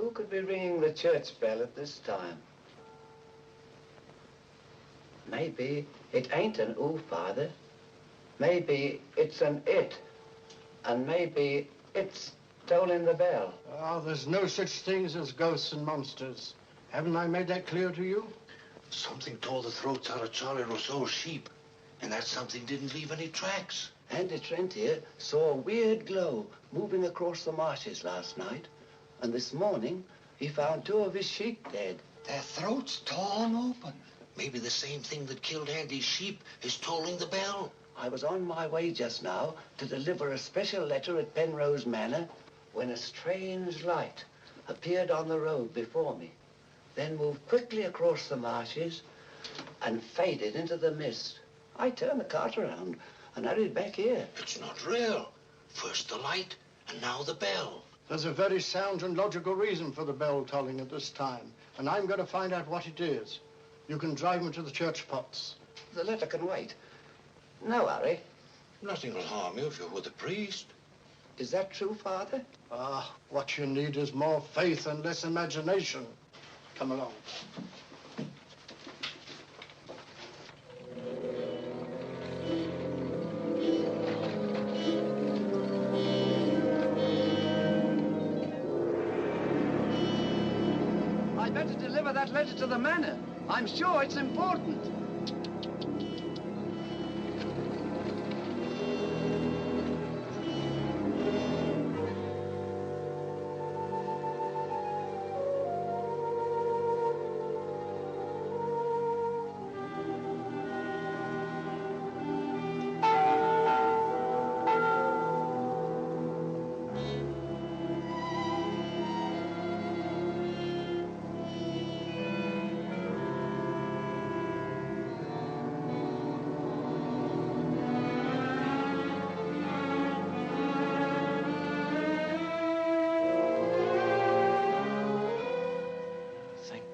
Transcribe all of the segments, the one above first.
Who could be ringing the church bell at this time? Maybe it ain't an ooh, Father. Maybe it's an it. And maybe it's tolling the bell. Oh, there's no such things as ghosts and monsters. Haven't I made that clear to you? Something tore the throats out of Charlie Rousseau's sheep, and that something didn't leave any tracks. Andy Trent here saw a weird glow moving across the marshes last night, and this morning he found 2 of his sheep dead. Their throats torn open. Maybe the same thing that killed Andy's sheep is tolling the bell. I was on my way just now to deliver a special letter at Penrose Manor when a strange light appeared on the road before me, then moved quickly across the marshes and faded into the mist. I turned the cart around and hurried back here. It's not real. First the light, and now the bell. There's a very sound and logical reason for the bell tolling at this time, and I'm going to find out what it is. You can drive me to the church pots. The letter can wait. No hurry. Nothing will harm you if you're with the priest. Is that true, Father? Ah, what you need is more faith and less imagination. Come along. I'd better deliver that letter to the manor. I'm sure it's important.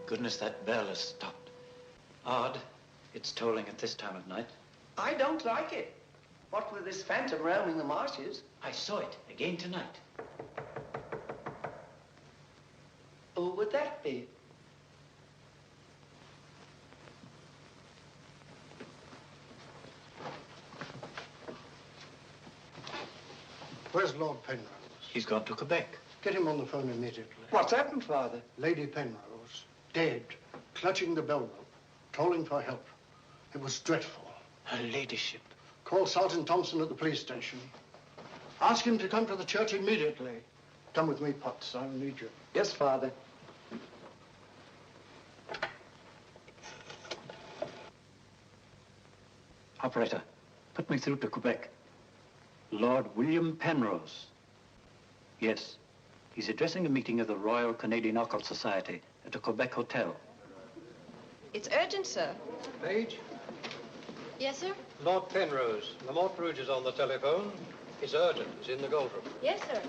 Goodness, that bell has stopped. Odd. It's tolling at this time of night. I don't like it. What with this phantom roaming the marshes? I saw it again tonight. Who would that be? Where's Lord Penrose? He's gone to Quebec. Get him on the phone immediately. What's happened, Father? Lady Penrose, dead, clutching the bell rope, tolling for help. It was dreadful. Her ladyship. Call Sergeant Thompson at the police station. Ask him to come to the church immediately. Come with me, Potts. I'll need you. Yes, Father. Operator, put me through to Quebec. Lord William Penrose. Yes, he's addressing a meeting of the Royal Canadian Occult Society at a Quebec hotel. It's urgent, sir. Page? Yes, sir? Lord Penrose. Lamont Rouge is on the telephone. It's urgent. It's in the gold room. Yes, sir.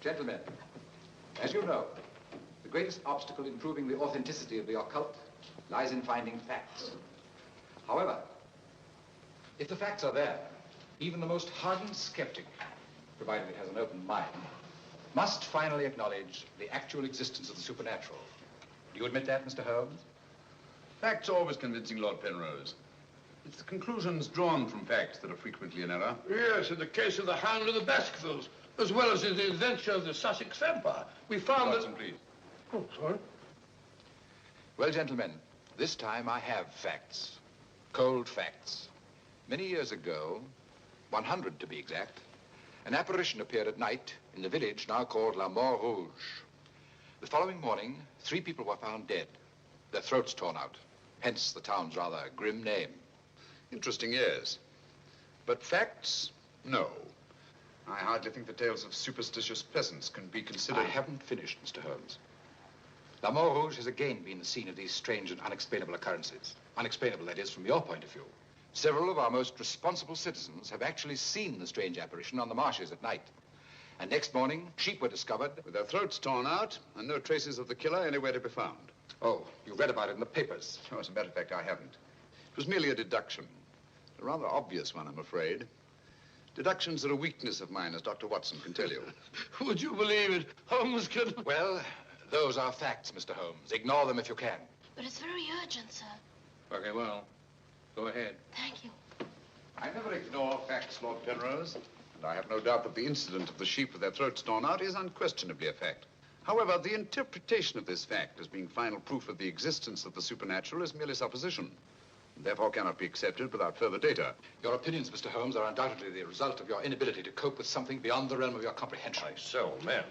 Gentlemen, as you know, the greatest obstacle in proving the authenticity of the occult lies in finding facts. However, if the facts are there, even the most hardened skeptic, provided it has an open mind, must finally acknowledge the actual existence of the supernatural. Do you admit that, Mr. Holmes? Facts are always convincing, Lord Penrose. It's the conclusions drawn from facts that are frequently in error. Yes, in the case of the Hound of the Baskervilles, as well as in the adventure of the Sussex Vampire, we found Watson, please. Oh, sorry. Well, gentlemen, this time I have facts. Cold facts. Many years ago, 100 to be exact, an apparition appeared at night in the village now called La Mort Rouge. The following morning, 3 people were found dead, their throats torn out, hence the town's rather grim name. Interesting, yes. But facts, no. I hardly think the tales of superstitious peasants can be considered... I haven't finished, Mr. Holmes. La Mort Rouge has again been the scene of these strange and unexplainable occurrences. Unexplainable, that is, from your point of view. Several of our most responsible citizens have actually seen the strange apparition on the marshes at night. And next morning, sheep were discovered... with their throats torn out and no traces of the killer anywhere to be found. Oh, you read about it in the papers. Oh, as a matter of fact, I haven't. It was merely a deduction. A rather obvious one, I'm afraid. Deductions are a weakness of mine, as Dr. Watson can tell you. Would you believe it? Holmes can... Well, those are facts, Mr. Holmes. Ignore them if you can. But it's very urgent, sir. Very well. Go ahead. Thank you. I never ignore facts, Lord Penrose. And I have no doubt that the incident of the sheep with their throats torn out is unquestionably a fact. However, the interpretation of this fact as being final proof of the existence of the supernatural is merely supposition, and therefore cannot be accepted without further data. Your opinions, Mr. Holmes, are undoubtedly the result of your inability to cope with something beyond the realm of your comprehension. Myself, man.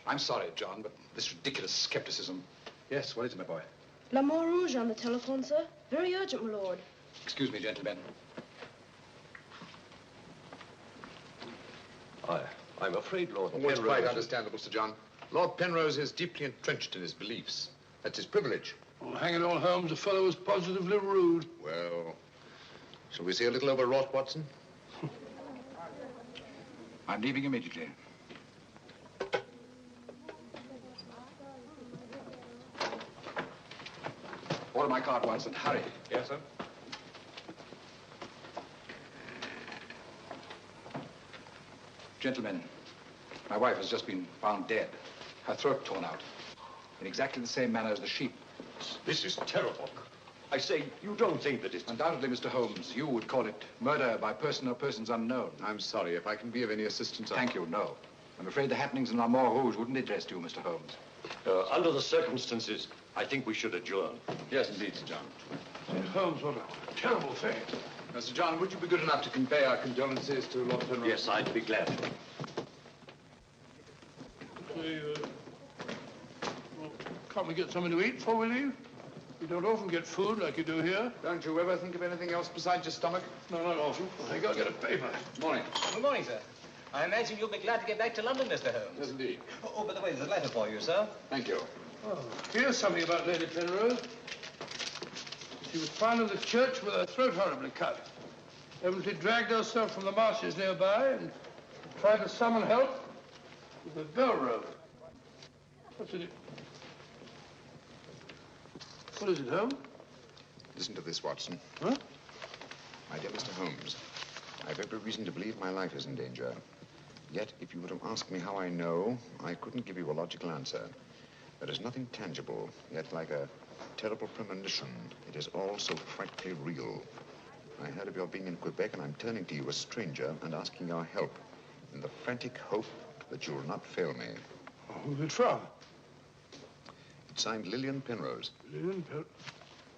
I'm sorry, John, but this ridiculous skepticism... Yes, what is it, my boy? La Montrouge on the telephone, sir. Very urgent, my lord. Excuse me, gentlemen. I'm afraid, Lord It's Penrose... quite understandable, Sir John. Lord Penrose is deeply entrenched in his beliefs. That's his privilege. Well, hang it all, Holmes, the fellow was positively rude. Well, shall we see a little overwrought, Watson? I'm leaving immediately. Order my card, Watson. Hurry. Yes, sir? Gentlemen, my wife has just been found dead. Her throat torn out. In exactly the same manner as the sheep. This is terrible. I say, you don't think that it's... Undoubtedly, Mr. Holmes, you would call it murder by person or persons unknown. I'm sorry. If I can be of any assistance... Thank you, no. I'm afraid the happenings in La Montrouge wouldn't interest you, Mr. Holmes. Under the circumstances, I think we should adjourn. Yes, indeed, Sir John. St. Holmes, what a terrible thing. Sir John, would you be good enough to convey our condolences to Lord Penrose? Yes, I'd be glad. Say, well, can't we get something to eat before we leave? We don't often get food like you do here. Don't you ever think of anything else besides your stomach? No, not often. I think I'll get a paper. Morning. Good morning, sir. I imagine you'll be glad to get back to London, Mr. Holmes. Yes, indeed. Oh, by the way, there's a letter for you, sir. Thank you. Oh, here's something about Lady Penrose. She was found in the church with her throat horribly cut. Evidently dragged herself from the marshes nearby and tried to summon help with a bell rope. What's it? What is it, Holmes? Listen to this, Watson. Huh? My dear Mr. Holmes, I've every reason to believe my life is in danger. Yet, if you were to ask me how I know, I couldn't give you a logical answer. There is nothing tangible, yet like a terrible premonition, it is all so frightfully real. I heard of your being in Quebec, and I'm turning to you, a stranger, and asking your help in the frantic hope that you'll not fail me. Oh, who's it from? It's signed Lillian Penrose.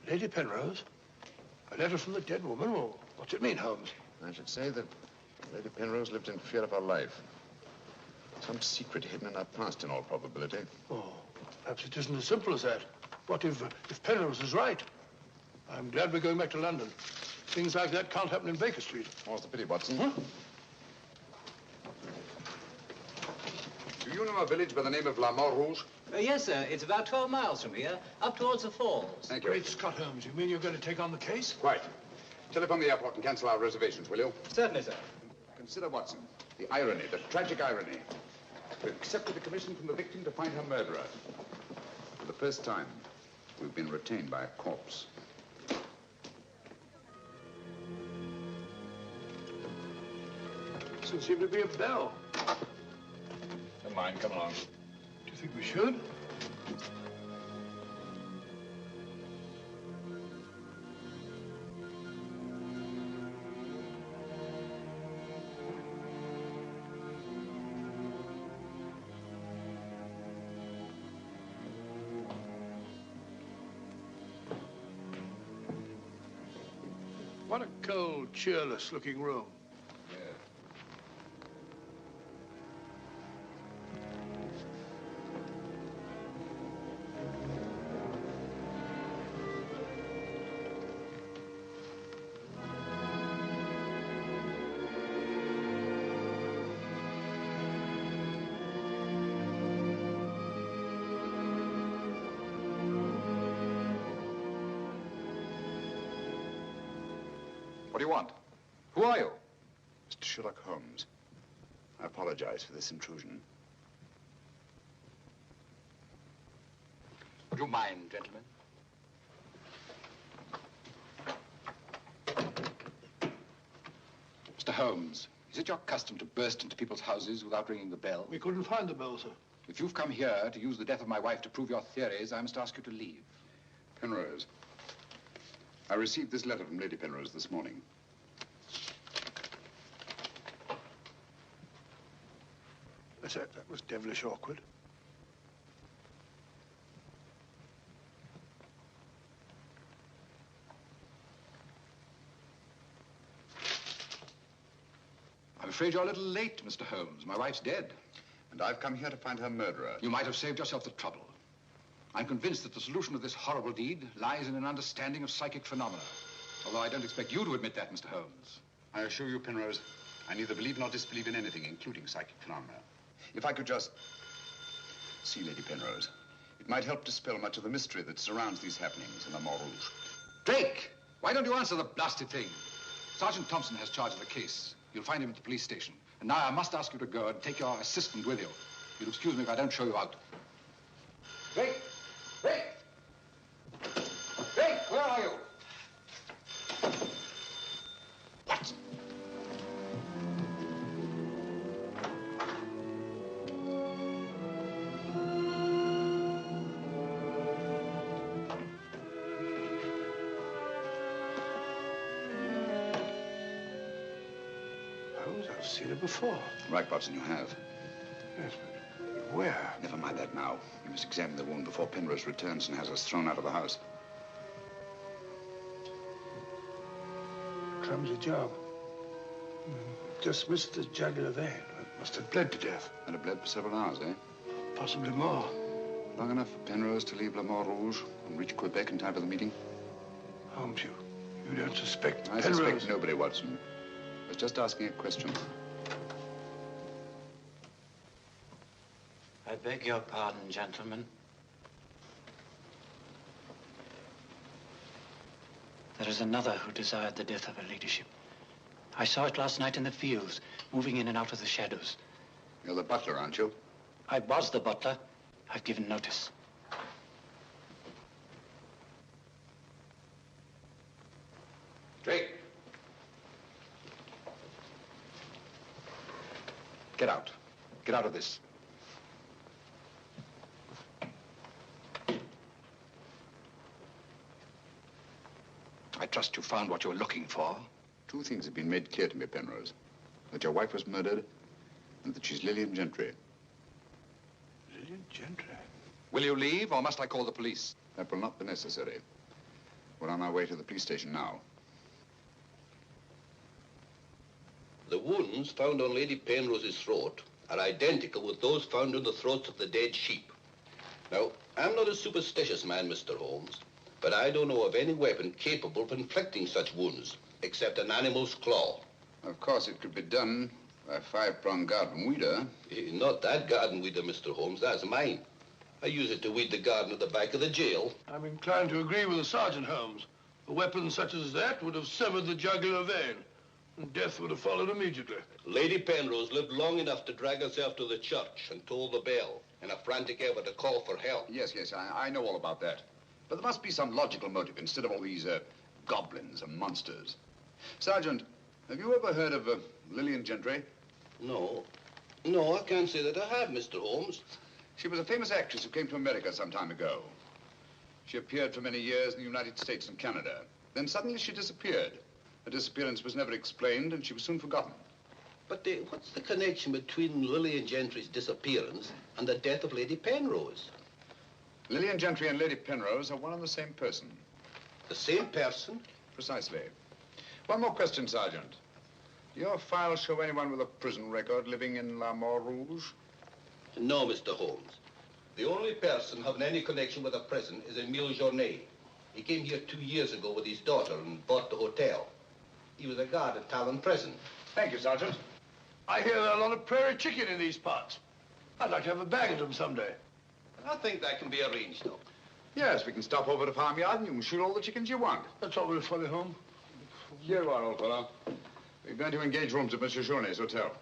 Lady Penrose? A letter from the dead woman? Well, what's it mean, Holmes? I should say that Lady Penrose lived in fear of her life. Some secret hidden in her past, in all probability. Oh, perhaps it isn't as simple as that. What if Penrose is right? I'm glad we're going back to London. Things like that can't happen in Baker Street. More's the pity, Watson. Huh? Do you know a village by the name of La Montrouge? Yes, sir. It's about 12 miles from here, up towards the falls. Thank you. Great Scott, Holmes. You mean you're going to take on the case? Quite. Telephone the airport and cancel our reservations, will you? Certainly, sir. Consider, Watson, the irony, the tragic irony. We've accepted a commission from the victim to find her murderer. For the first time, we've been retained by a corpse. Doesn't seem to be a bell. Never mind, come along. Do you think we should? What a cold, cheerless-looking room. What do you want? Who are you? Mr. Sherlock Holmes, I apologize for this intrusion. Would you mind, gentlemen? Mr. Holmes, is it your custom to burst into people's houses without ringing the bell? We couldn't find the bell, sir. If you've come here to use the death of my wife to prove your theories, I must ask you to leave. Penrose, I received this letter from Lady Penrose this morning. That was devilish awkward. I'm afraid you're a little late, Mr. Holmes. My wife's dead. And I've come here to find her murderer. You might have saved yourself the trouble. I'm convinced that the solution of this horrible deed lies in an understanding of psychic phenomena. Although I don't expect you to admit that, Mr. Holmes. I assure you, Penrose, I neither believe nor disbelieve in anything, including psychic phenomena. If I could just see Lady Penrose, it might help dispel much of the mystery that surrounds these happenings in the Montrouge. Drake! Why don't you answer the blasted thing? Sergeant Thompson has charge of the case. You'll find him at the police station. And now I must ask you to go and take your assistant with you. You'll excuse me if I don't show you out. Drake! Drake! Drake, where are you? What? Holmes, I've seen her before. Right, Watson, you have. Yes, but where? Never mind that now. You must examine the wound before Penrose returns and has us thrown out of the house. Clumsy job. Just missed the jugular vein. It must have bled to death. And it bled for several hours, eh? Possibly more. Long enough for Penrose to leave Le Montrouge and reach Quebec in time for the meeting? Holmes, you don't suspect I Penrose? suspect nobody, Watson. I was just asking a question. I beg your pardon, gentlemen. There is another who desired the death of her ladyship. I saw it last night in the fields, moving in and out of the shadows. You're the butler, aren't you? I was the butler. I've given notice. Drake! Get out. Get out of this. I trust you found what you were looking for. Two things have been made clear to me, Penrose. That your wife was murdered and that she's Lillian Gentry. Lillian Gentry? Will you leave, or must I call the police? That will not be necessary. We're on our way to the police station now. The wounds found on Lady Penrose's throat are identical with those found on the throats of the dead sheep. Now, I'm not a superstitious man, Mr. Holmes, but I don't know of any weapon capable of inflicting such wounds, except an animal's claw. Of course, it could be done by a five-pronged garden weeder. Not that garden weeder, Mr. Holmes. That's mine. I use it to weed the garden at the back of the jail. I'm inclined to agree with the Sergeant, Holmes. A weapon such as that would have severed the jugular vein, and death would have followed immediately. Lady Penrose lived long enough to drag herself to the church and toll the bell in a frantic effort to call for help. Yes, I know all about that. But there must be some logical motive instead of all these goblins and monsters. Sergeant, have you ever heard of Lillian Gentry? No, I can't say that I have, Mr. Holmes. She was a famous actress who came to America some time ago. She appeared for many years in the United States and Canada. Then suddenly she disappeared. Her disappearance was never explained, and she was soon forgotten. But what's the connection between Lillian Gentry's disappearance and the death of Lady Penrose? Lillian Gentry and Lady Penrose are one and the same person. The same person? Precisely. One more question, Sergeant. Do your files show anyone with a prison record living in La Montrouge? No, Mr. Holmes. The only person having any connection with a prison is Emile Journet. He came here 2 years ago with his daughter and bought the hotel. He was a guard at Talon Prison. Thank you, Sergeant. I hear there are a lot of prairie chicken in these parts. I'd like to have a bag of them someday. I think that can be arranged, though. Yes, we can stop over at the farmyard and you can shoot all the chickens you want. That's all very funny, Holmes. Here you are, old fellow. We're going to engage rooms at Monsieur Journet's hotel.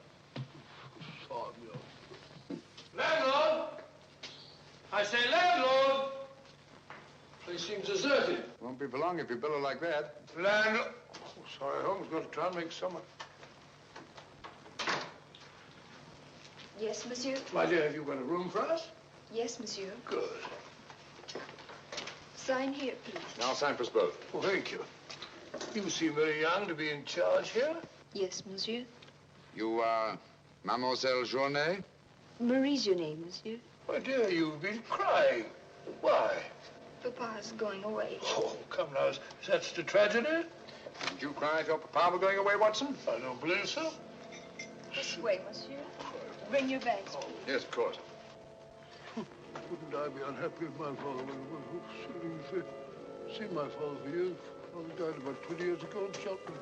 Landlord! I say landlord! Place seems deserted. Won't be for long if you bellow like that. Landlord! Oh, sorry, Holmes. Got to try and make summer. Yes, monsieur. My dear, have you got a room for us? Yes, monsieur. Good. Sign here, please. I'll sign for us both. Well, thank you. You seem very young to be in charge here. Yes, monsieur. You are Mademoiselle Journay? Marie's your name, monsieur. My dear, you've been crying. Why? Papa's going away. Oh, come now. Is that such a tragedy? Did you cry if your papa were going away, Watson? I don't believe so. This way, monsieur. Bring your bags, please. Yes, of course. Wouldn't I be unhappy if my father was seen my father for years? Father died about 20 years ago in Cheltenham.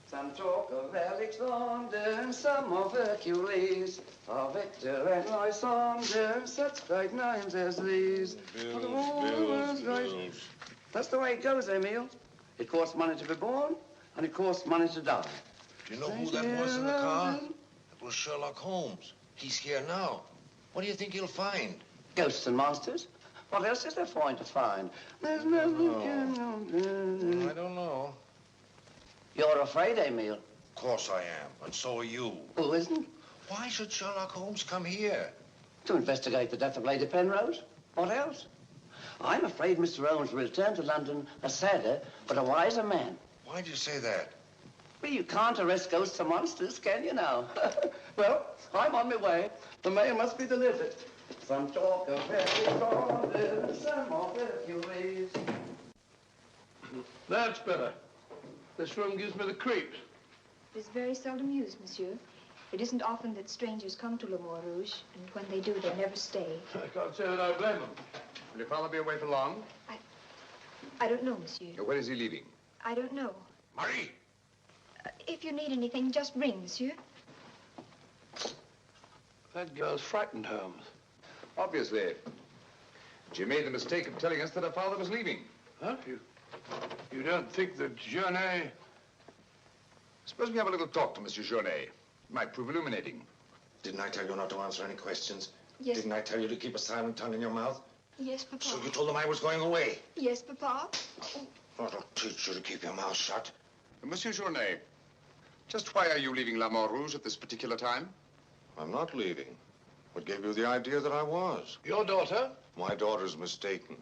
Some talk of Alexander, some of Hercules, of Hector and Lysander, such great names as these. Bills. That's the way it goes, Emil. It costs money to be born, and it costs money to die. Do you know who that was in the car? It was Sherlock Holmes. He's here now. What do you think he'll find? Ghosts and monsters. What else is there for him to find? There's nothing. I don't know. You're afraid, Emil. Of course I am, and so are you. Who isn't? Why should Sherlock Holmes come here? To investigate the death of Lady Penrose. What else? I'm afraid Mr. Holmes will return to London a sadder, but a wiser man. Why'd you say that? Well, you can't arrest ghosts and monsters, can you now? Well, I'm on my way. The mail must be delivered. Some talk of Hercules, some of Hercules. That's better. This room gives me the creeps. It is very seldom used, monsieur. It isn't often that strangers come to Le Mort Rouge, and when they do, they never stay. I can't say that I blame them. Will your father be away for long? I don't know, monsieur. When is he leaving? I don't know. Marie! If you need anything, just ring, monsieur. That girl's frightened, Holmes. Obviously. She made the mistake of telling us that her father was leaving. Huh? You don't think that Journay... Suppose we have a little talk to Monsieur Journay. It might prove illuminating. Didn't I tell you not to answer any questions? Yes. Didn't I tell you to keep a silent tongue in your mouth? Yes, Papa. So you told them I was going away? Yes, Papa. That'll teach you to keep your mouth shut. Monsieur Journay, just why are you leaving La Mort Rouge at this particular time? I'm not leaving. What gave you the idea that I was? Your daughter? My daughter's mistaken.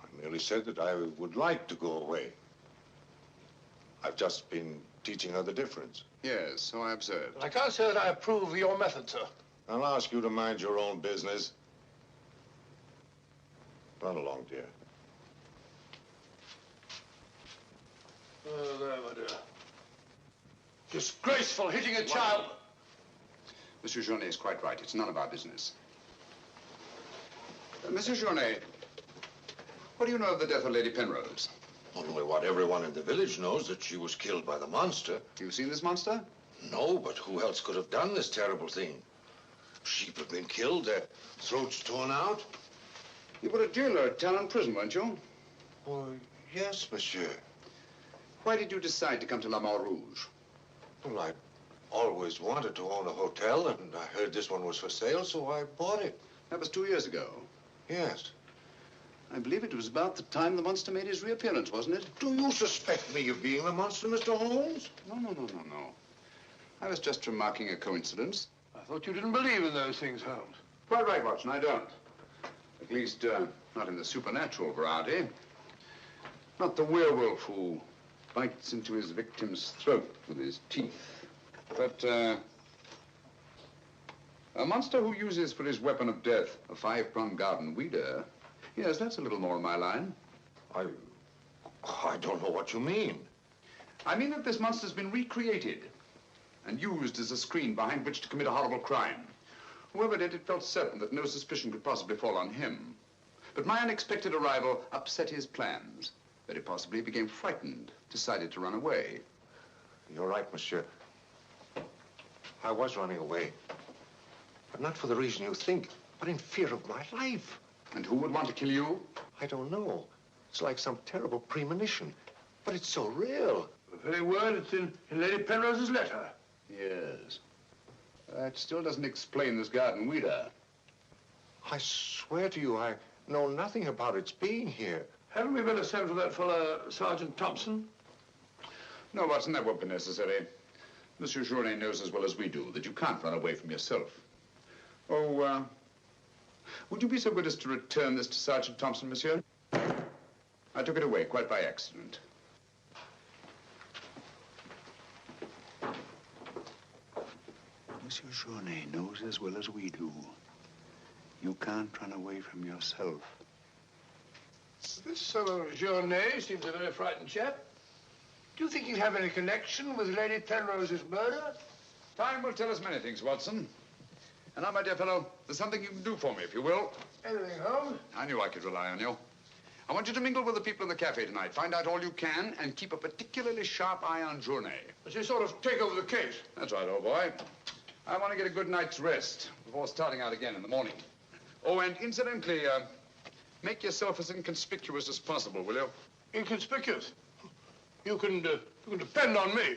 I merely said that I would like to go away. I've just been teaching her the difference. Yes, so I observed. I can't say that I approve of your method, sir. I'll ask you to mind your own business. Run along, dear. Oh, there, my dear. Disgraceful, hitting a child. Monsieur Journay is quite right. It's none of our business. Monsieur Journay, what do you know of the death of Lady Penrose? Only what everyone in the village knows, that she was killed by the monster. You've seen this monster? No, but who else could have done this terrible thing? Sheep have been killed, their throats torn out. You were a jailer at Talon Prison, weren't you? Oh, yes, monsieur. Why did you decide to come to La Mort Rouge? Well, I always wanted to own a hotel, and I heard this one was for sale, so I bought it. That was 2 years ago. Yes. I believe it was about the time the monster made his reappearance, wasn't it? Do you suspect me of being the monster, Mr. Holmes? No. I was just remarking a coincidence. I thought you didn't believe in those things, Holmes. Quite right, Watson, I don't. At least, not in the supernatural variety. Not the werewolf who bites into his victim's throat with his teeth. But, a monster who uses for his weapon of death a 5-pronged garden weeder, yes, that's a little more in my line. I don't know what you mean. I mean that this monster's been recreated and used as a screen behind which to commit a horrible crime. Whoever did it felt certain that no suspicion could possibly fall on him. But my unexpected arrival upset his plans. Very possibly he became frightened, decided to run away. You're right, monsieur. I was running away. But not for the reason you think, but in fear of my life. And who would want to kill you? I don't know. It's like some terrible premonition. But it's so real. The very word, it's in Lady Penrose's letter. Yes. That still doesn't explain this garden weeder. I swear to you, I know nothing about its being here. Haven't we better send for that fellow, Sergeant Thompson? No, Watson, that won't be necessary. Monsieur Journet knows as well as we do that you can't run away from yourself. Oh, would you be so good as to return this to Sergeant Thompson, monsieur? I took it away quite by accident. Monsieur Journet knows as well as we do. You can't run away from yourself. This fellow Journet seems a very frightened chap. Do you think he'll have any connection with Lady Penrose's murder? Time will tell us many things, Watson. And now, my dear fellow, there's something you can do for me, if you will. Anything, Holmes? I knew I could rely on you. I want you to mingle with the people in the cafe tonight. Find out all you can and keep a particularly sharp eye on Journet. But you sort of take over the case. That's right, old boy. I want to get a good night's rest before starting out again in the morning. Oh, and incidentally, make yourself as inconspicuous as possible, will you? Inconspicuous? You can depend on me.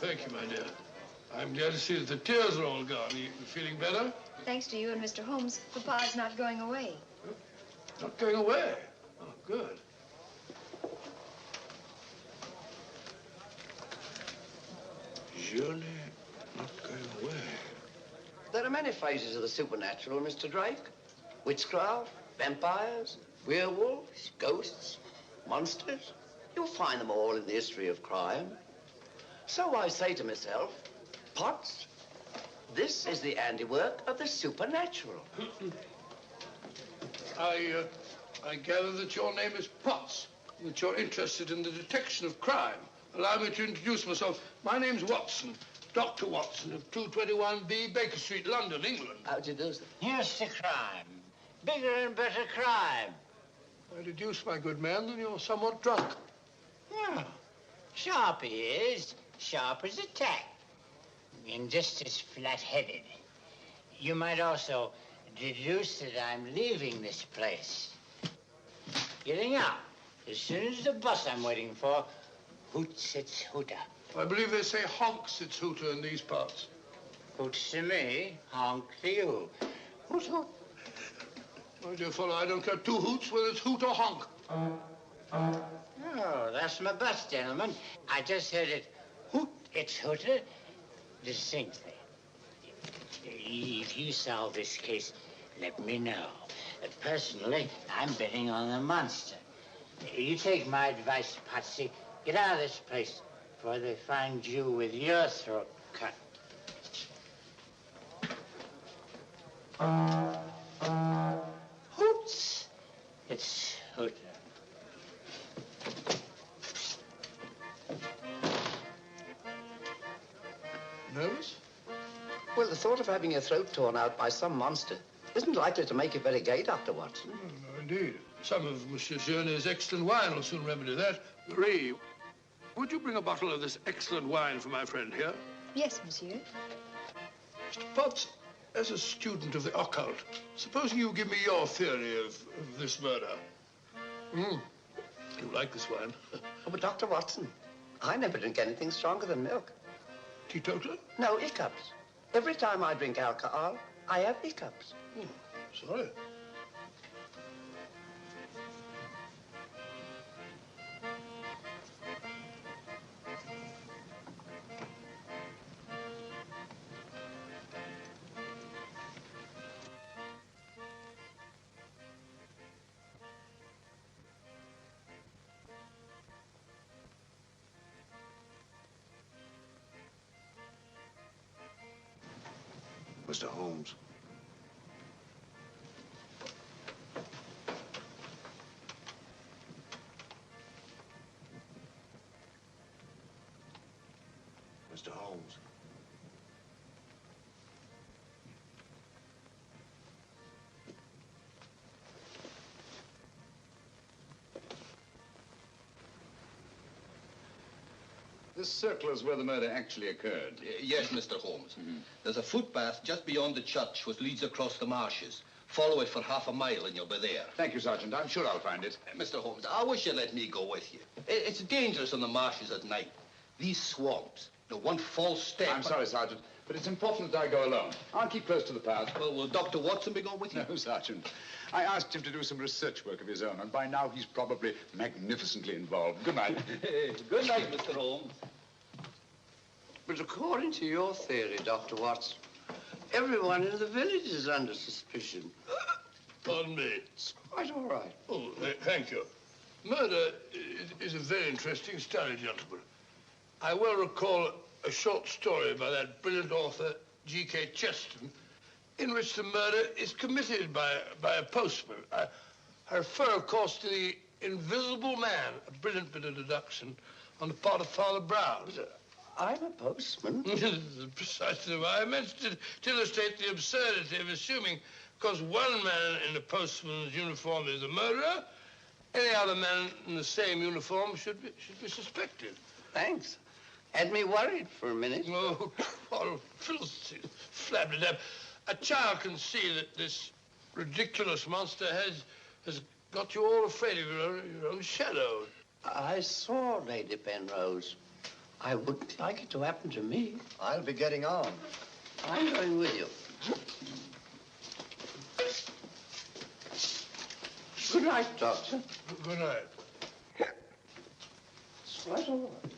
Thank you, my dear. I'm glad to see that the tears are all gone. Are you feeling better? Thanks to you and Mr. Holmes, Papa's not going away. Not going away? Oh, good. Journet not going away. There are many phases of the supernatural, Mr. Drake. Witchcraft, vampires, werewolves, ghosts, monsters. You'll find them all in the history of crime. So I say to myself, Potts, this is the handiwork of the supernatural. I gather that your name is Potts, that you're interested in the detection of crime. Allow me to introduce myself. My name's Watson, Dr. Watson of 221B Baker Street, London, England. How do you do, sir? Here's the crime. Bigger and better crime. I deduce, my good man, that you're somewhat drunk. Yeah. Sharp he is. Sharp as a tack. And just as flat-headed. You might also deduce that I'm leaving this place. Getting out. As soon as the bus I'm waiting for hoots its hooter. I believe they say honks its hooter in these parts. Hoots to me, honk to you. Hoot, hoot. My dear fellow, I don't care two hoots whether it's hoot or honk. Oh, that's my bus, gentlemen. I just heard it hoot its hooter distinctly. If you solve this case, let me know. Personally, I'm betting on the monster. You take my advice, Patsy. Get out of this place before they find you with your throat cut. Hoots its hooter. Nervous? Well, the thought of having your throat torn out by some monster isn't likely to make you very gay, Dr. Watson. No, indeed. Some of Monsieur Journet's excellent wine will soon remedy that. Marie, would you bring a bottle of this excellent wine for my friend here? Yes, monsieur. Mr. Potts, as a student of the occult, supposing you give me your theory of this murder. You like this wine? Oh, but Dr. Watson, I never drink anything stronger than milk. Teetotaler? No, hiccups. Every time I drink alcohol, I have hiccups. Sorry. Mr. Holmes. This circle is where the murder actually occurred. Yes, Mr. Holmes. There's a footpath just beyond the church which leads across the marshes. Follow it for half a mile and you'll be there. Thank you, Sergeant. I'm sure I'll find it. Mr. Holmes, I wish you'd let me go with you. It's dangerous on the marshes at night. These swamps, one false step... I'm sorry, Sergeant, but it's important that I go alone. I'll keep close to the path. Well, will Dr. Watson be going with you? No, Sergeant. I asked him to do some research work of his own, and by now he's probably magnificently involved. Good night. Good night, Mr. Holmes. But according to your theory, Dr. Watson, everyone in the village is under suspicion. Pardon me. It's quite all right. Oh, thank you. Murder is a very interesting study, gentlemen. I well recall a short story by that brilliant author, G.K. Chesterton, in which the murder is committed by a postman. I refer, of course, to The Invisible Man, a brilliant bit of deduction on the part of Father Brown. I'm a postman. Precisely why I mentioned it, to illustrate the absurdity of assuming because one man in a postman's uniform is a murderer, any other man in the same uniform should be suspected. Thanks. Had me worried for a minute. Oh, Philistine, flabbergab. A child can see that this ridiculous monster has got you all afraid of your own shadow. I saw Lady Penrose. I wouldn't like it to happen to me. I'll be getting on. I'm going with you. Good night, Doctor. Good night. It's quite all right.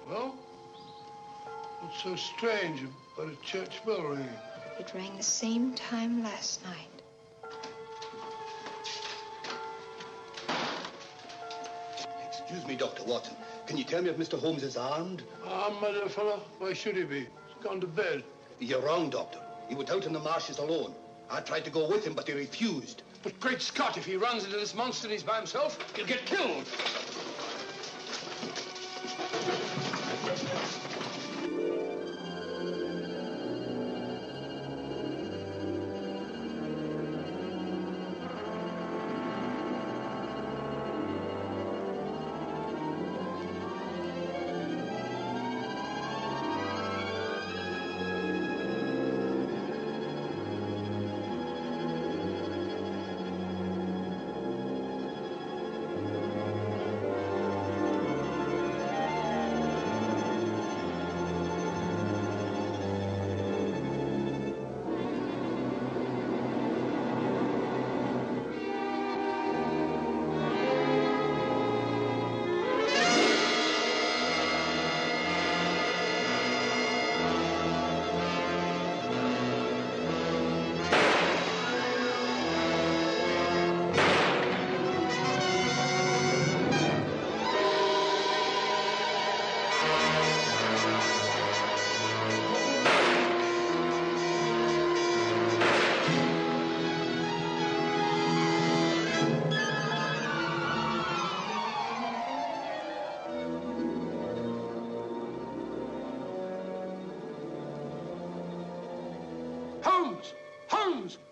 Well, what's so strange about a church bell ringing? It rang the same time last night. Excuse me, Dr. Watson. Can you tell me if Mr. Holmes is armed? Armed, my dear fellow? Why should he be? He's gone to bed. You're wrong, Doctor. He went out in the marshes alone. I tried to go with him, but he refused. But great Scott, if he runs into this monster and he's by himself, he'll get killed.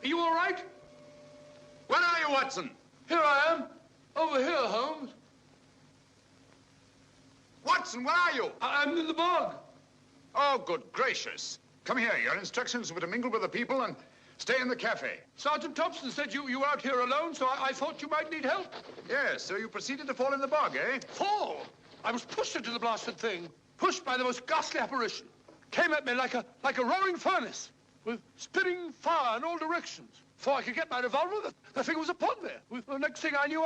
Are you all right? Where are you, Watson? Here I am. Over here, Holmes. Watson, where are you? I'm in the bog. Oh, good gracious. Come here. Your instructions were to mingle with the people and stay in the cafe. Sergeant Thompson said you were out here alone, so I thought you might need help. Yes, so you proceeded to fall in the bog, eh? Fall? I was pushed into the blasted thing. Pushed by the most ghastly apparition. Came at me like a roaring furnace, with spitting fire in all directions. Before I could get my revolver, the thing was upon me. The next thing I knew,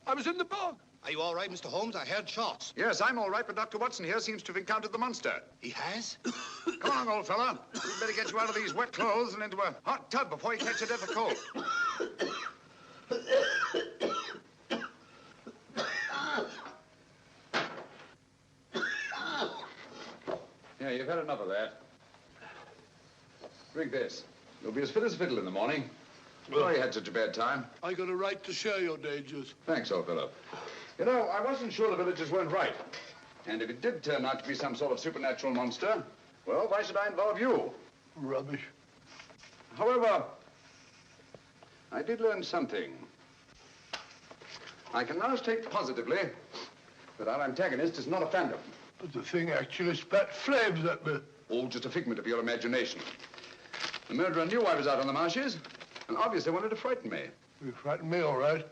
I was in the bog. Are you all right, Mr. Holmes? I heard shots. Yes, I'm all right, but Dr. Watson here seems to have encountered the monster. He has? Come on, old fella. We'd better get you out of these wet clothes and into a hot tub before you catch a death of cold. Yeah, you've had enough of that. Drink this. You'll be as fit as a fiddle in the morning. Oh, you had such a bad time. I got a right to share your dangers. Thanks, old fellow. You know, I wasn't sure the villagers weren't right. And if it did turn out to be some sort of supernatural monster, well, why should I involve you? Rubbish. However, I did learn something. I can now state positively that our antagonist is not a phantom. But the thing actually spat flames at me. Oh, just a figment of your imagination. The murderer knew I was out on the marshes, and obviously wanted to frighten me. You frightened me, all right.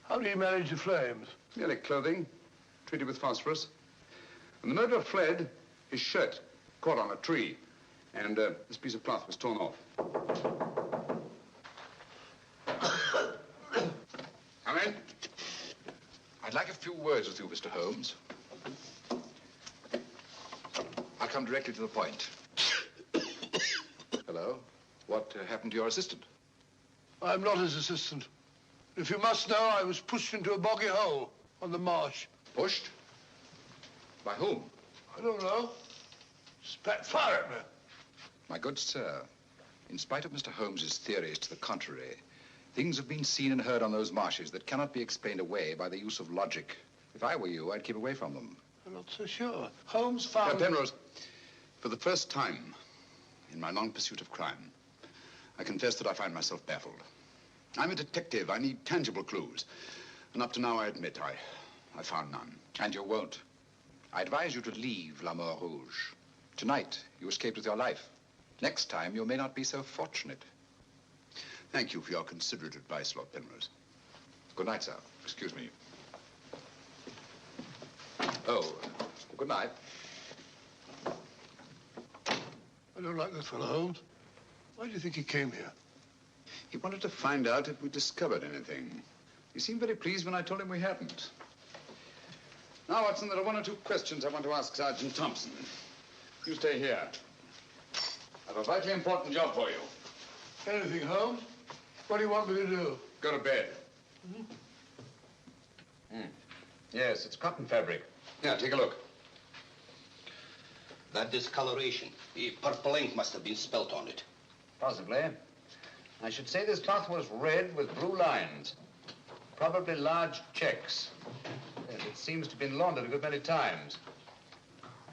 How do you manage the flames? Merely clothing, treated with phosphorus. When the murderer fled, his shirt caught on a tree, and this piece of cloth was torn off. Come in. I'd like a few words with you, Mr. Holmes. I'll come directly to the point. Hello? What happened to your assistant? I'm not his assistant. If you must know, I was pushed into a boggy hole on the marsh. Pushed? By whom? I don't know. Spat fire at me. My good sir, in spite of Mr. Holmes's theories to the contrary, things have been seen and heard on those marshes that cannot be explained away by the use of logic. If I were you, I'd keep away from them. I'm not so sure. Holmes found... Penrose, for the first time in my long pursuit of crime, I confess that I find myself baffled. I'm a detective. I need tangible clues. And up to now, I admit, I found none. And you won't. I advise you to leave La Mort Rouge. Tonight, you escaped with your life. Next time, you may not be so fortunate. Thank you for your considerate advice, Lord Penrose. Good night, sir. Excuse me. Oh, good night. I don't like that fellow, Holmes. Why do you think he came here? He wanted to find out if we discovered anything. He seemed very pleased when I told him we hadn't. Now, Watson, there are one or two questions I want to ask Sergeant Thompson. You stay here. I have a vitally important job for you. Anything, Holmes? What do you want me to do? Go to bed. Yes, it's cotton fabric. Yeah, take a look. That discoloration, the purple ink must have been spelt on it. Possibly. I should say this cloth was red with blue lines. Probably large checks. Yes, it seems to have been laundered a good many times.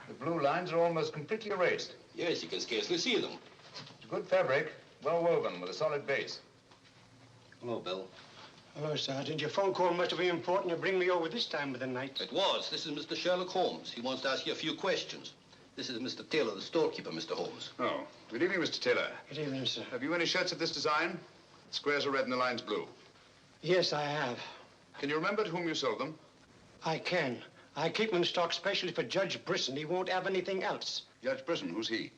The blue lines are almost completely erased. Yes, you can scarcely see them. Good fabric, well woven, with a solid base. Hello, Bill. Hello, Sergeant. Your phone call must have been important. You bring me over this time of the night. It was. This is Mr. Sherlock Holmes. He wants to ask you a few questions. This is Mr. Taylor, the storekeeper, Mr. Holmes. Oh, good evening, Mr. Taylor. Good evening, sir. Have you any shirts of this design? The squares are red and the lines blue. Yes, I have. Can you remember to whom you sold them? I can. I keep them in stock specially for Judge Brisson. He won't have anything else. Judge Brisson, who's he?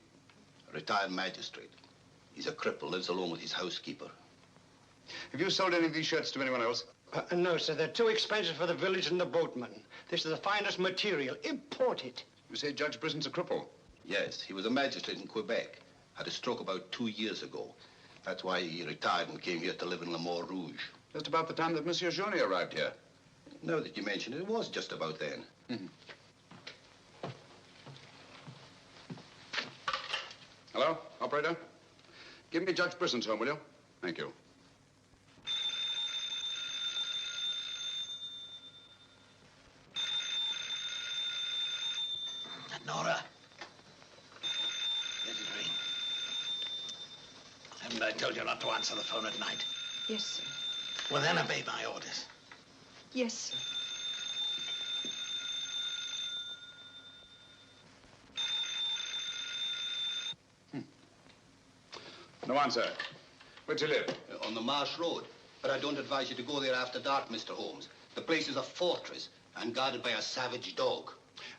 A retired magistrate. He's a cripple, lives alone with his housekeeper. Have you sold any of these shirts to anyone else? No, sir. They're too expensive for the village and the boatmen. This is the finest material, imported. You say Judge Brisson's a cripple? Yes, he was a magistrate in Quebec. Had a stroke about 2 years ago. That's why he retired and came here to live in La Mort Rouge. Just about the time that Monsieur Journet arrived here. Now that you mention it, it was just about then. Hello, operator? Give me Judge Brisson's home, will you? Thank you. Nora. Let it ring. Haven't I I told you not to answer the phone at night? Yes, sir. Well, then obey my orders. Yes, sir. No answer. Where do you live? On the Marsh Road. But I don't advise you to go there after dark, Mr. Holmes. The place is a fortress and guarded by a savage dog.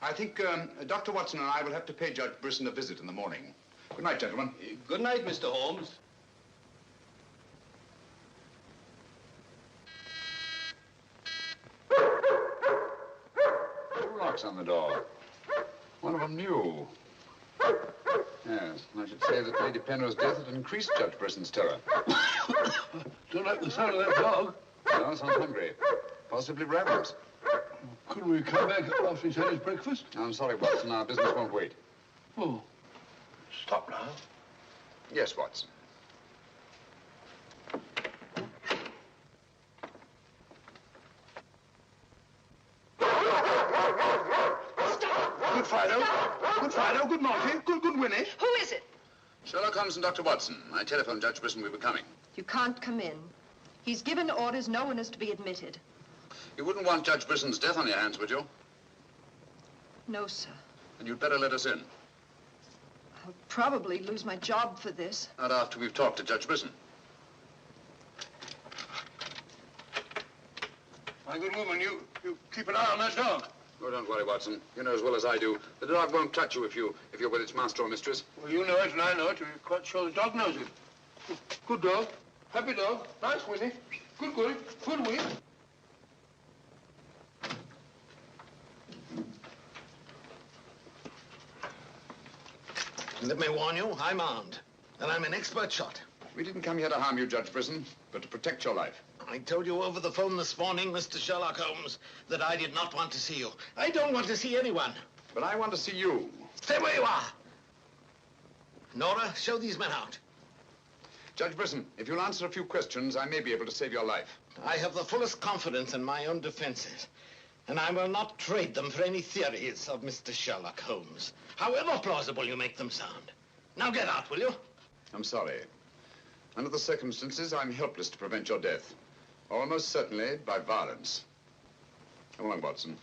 I think Dr. Watson and I will have to pay Judge Brisson a visit in the morning. Good night, gentlemen. Good night, Mr. Holmes. Two locks on the door. One of them new. Yes, I should say that Lady Penrose's death had increased Judge Brisson's terror. Don't like the sound of that dog. No, sounds hungry. Possibly ravenous. Couldn't we come back after he's had his breakfast? I'm sorry, Watson. Our business won't wait. Oh, stop now. Yes, Watson. Good Fido. Good Fido. Good Monty. Good Winnie. Who is it? Sherlock Holmes and Dr. Watson. I telephoned Judge Brisson we were coming. You can't come in. He's given orders no one is to be admitted. You wouldn't want Judge Brisson's death on your hands, would you? No, sir. Then you'd better let us in. I'll probably lose my job for this. Not after we've talked to Judge Brisson. My good woman, you keep an eye on that dog. Oh, don't worry, Watson. You know as well as I do. The dog won't touch you if you're with its master or mistress. Well, you know it and I know it. We're quite sure the dog knows it. Good dog. Happy dog. Nice, Winnie. Good Winnie. Let me warn you, I'm armed. And I'm an expert shot. We didn't come here to harm you, Judge Brisson, but to protect your life. I told you over the phone this morning, Mr. Sherlock Holmes, that I did not want to see you. I don't want to see anyone. But I want to see you. Stay where you are. Nora, show these men out. Judge Brisson, if you'll answer a few questions, I may be able to save your life. I have the fullest confidence in my own defenses, and I will not trade them for any theories of Mr. Sherlock Holmes, however plausible you make them sound. Now get out, will you? I'm sorry. Under the circumstances, I'm helpless to prevent your death. Almost certainly by violence. Come along, Watson.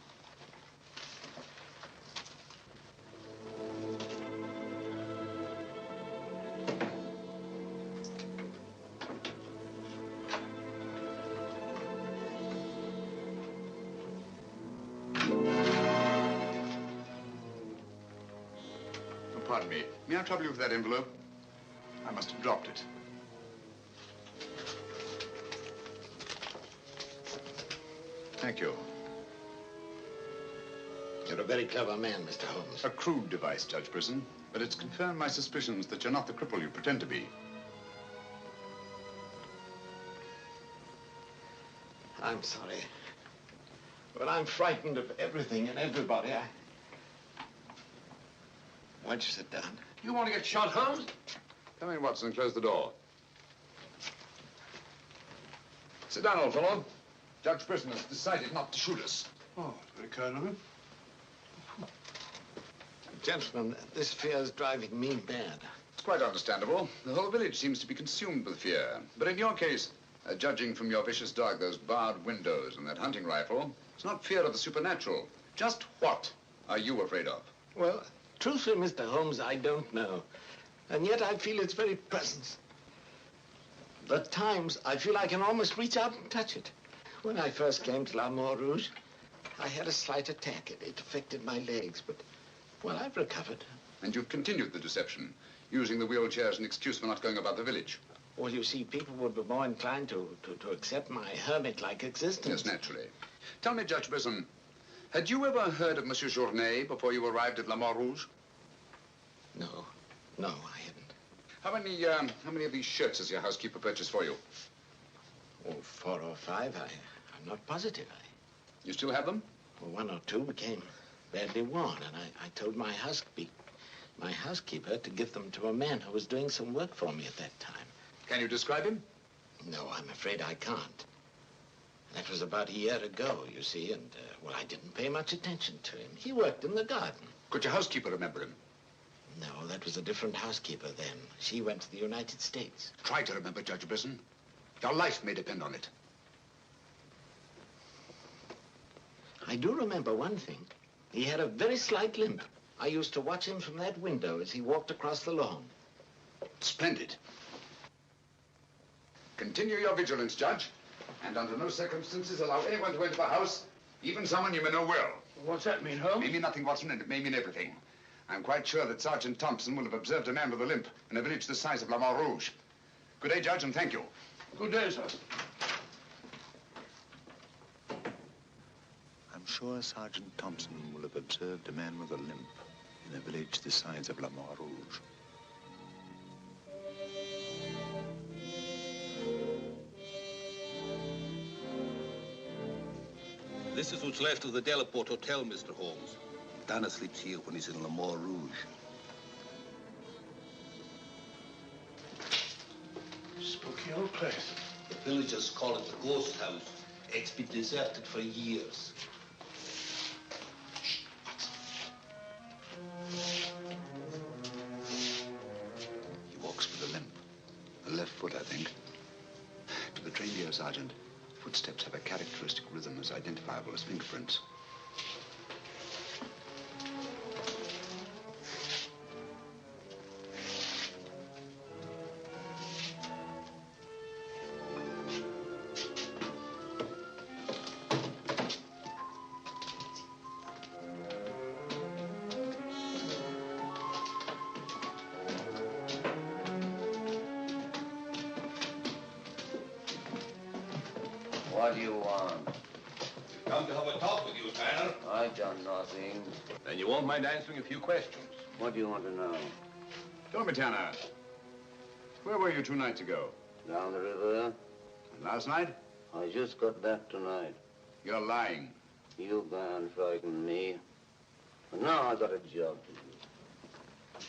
Pardon me. May I trouble you with that envelope? I must have dropped it. Thank you. You're a very clever man, Mr. Holmes. A crude device, Judge Brisson, but it's confirmed my suspicions that you're not the cripple you pretend to be. I'm sorry. But I'm frightened of everything and everybody. Why don't you sit down? You want to get shot, Holmes? Come in, Watson, and close the door. Sit down, old fellow. Judge Brisson has decided not to shoot us. Oh, very kind of him. Gentlemen, this fear is driving me mad. It's quite understandable. The whole village seems to be consumed with fear. But in your case, judging from your vicious dog, those barred windows, and that hunting rifle, it's not fear of the supernatural. Just what are you afraid of? Well, truthfully, Mr. Holmes, I don't know. And yet I feel its very presence. At times, I feel I can almost reach out and touch it. When I first came to La Moor Rouge, I had a slight attack. It affected my legs, but, well, I've recovered. And you've continued the deception, using the wheelchair as an excuse for not going about the village. Well, you see, people would be more inclined to accept my hermit-like existence. Yes, naturally. Tell me, Judge Brisson, had you ever heard of Monsieur Journet before you arrived at La Moor Rouge? No, I hadn't. How many of these shirts has your housekeeper purchased for you? Oh, 4 or 5. I'm not positive. You still have them? Well, 1 or 2 became badly worn, and I told my housekeeper to give them to a man who was doing some work for me at that time. Can you describe him? No, I'm afraid I can't. That was about a year ago, you see, and, well, I didn't pay much attention to him. He worked in the garden. Could your housekeeper remember him? No, that was a different housekeeper then. She went to the United States. Try to remember, Judge Brisson. Your life may depend on it. I do remember one thing. He had a very slight limp. I used to watch him from that window as he walked across the lawn. Splendid. Continue your vigilance, Judge. And under no circumstances allow anyone to enter the house, even someone you may know well. What's that mean, Holmes? It may mean nothing, Watson, and it may mean everything. I'm quite sure that Sergeant Thompson will have observed a man with a limp in a village the size of La Mare Rouge. Good day, Judge, and thank you. Good day, sir. I'm sure Sergeant Thompson will have observed a man with a limp in a village the size of La Mare Rouge. This is what's left of the Delaport Hotel, Mr. Holmes. Dana sleeps here when he's in La Mare Rouge. Spooky old place. The villagers call it the ghost house. It's been deserted for years. He walks with a limp. A left foot, I think. To the trained ear, Sergeant, footsteps have a characteristic rhythm as identifiable as fingerprints. What do you want? Come to have a talk with you, Tanner. I've done nothing. Then you won't mind answering a few questions. What do you want to know? Tell me, Tanner, where were you 2 nights ago? Down the river. And last night? I just got back tonight. You're lying. You can't frighten me. But now I got a job to do. It's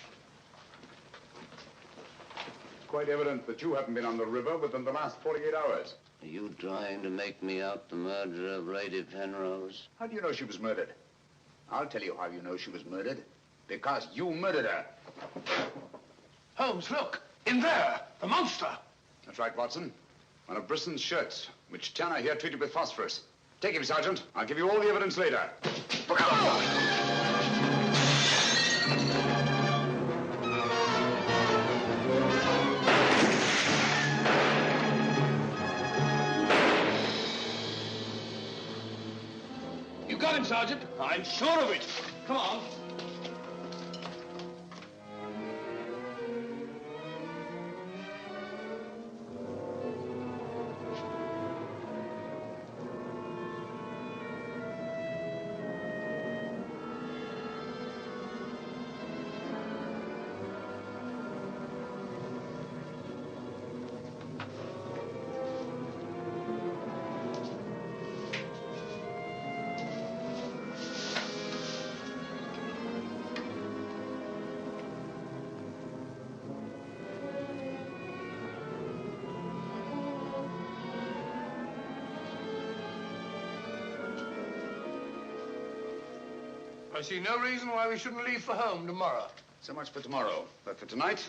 quite evident that you haven't been on the river within the last 48 hours. Are you trying to make me out the murderer of Lady Penrose? How do you know she was murdered? I'll tell you how you know she was murdered. Because you murdered her. Holmes, look! In there! The monster! That's right, Watson. One of Brisson's shirts, which Tanner here treated with phosphorus. Take him, Sergeant. I'll give you all the evidence later. Look out! You got him, Sergeant. I'm sure of it. Come on. I see no reason why we shouldn't leave for home tomorrow. So much for tomorrow. But for tonight,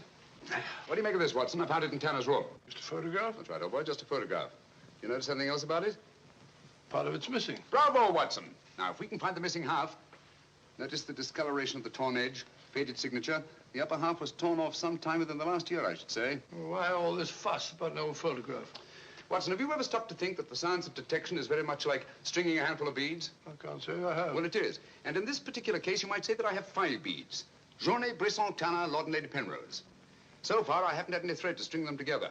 what do you make of this, Watson? I found it in Tanner's room. Just a photograph? That's right, old boy, just a photograph. You notice anything else about it? Part of it's missing. Bravo, Watson. Now, if we can find the missing half, notice the discoloration of the torn edge, faded signature. The upper half was torn off sometime within the last year, I should say. Why all this fuss about an old photograph? Watson, have you ever stopped to think that the science of detection is very much like stringing a handful of beads? I can't say I have. Well, it is. And in this particular case, you might say that I have 5 beads. Journée, Brisson, Tanner, Lord and Lady Penrose. So far, I haven't had any thread to string them together.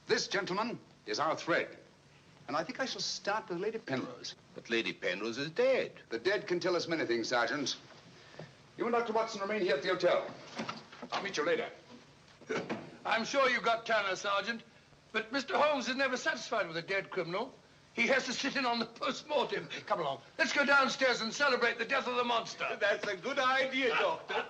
This, gentlemen, is our thread. And I think I shall start with Lady Penrose. But Lady Penrose is dead. The dead can tell us many things, Sergeant. You and Dr. Watson remain here at the hotel. I'll meet you later. I'm sure you got Tanner, Sergeant. But Mr. Holmes is never satisfied with a dead criminal. He has to sit in on the post-mortem. Come along. Let's go downstairs and celebrate the death of the monster. That's a good idea, Doctor.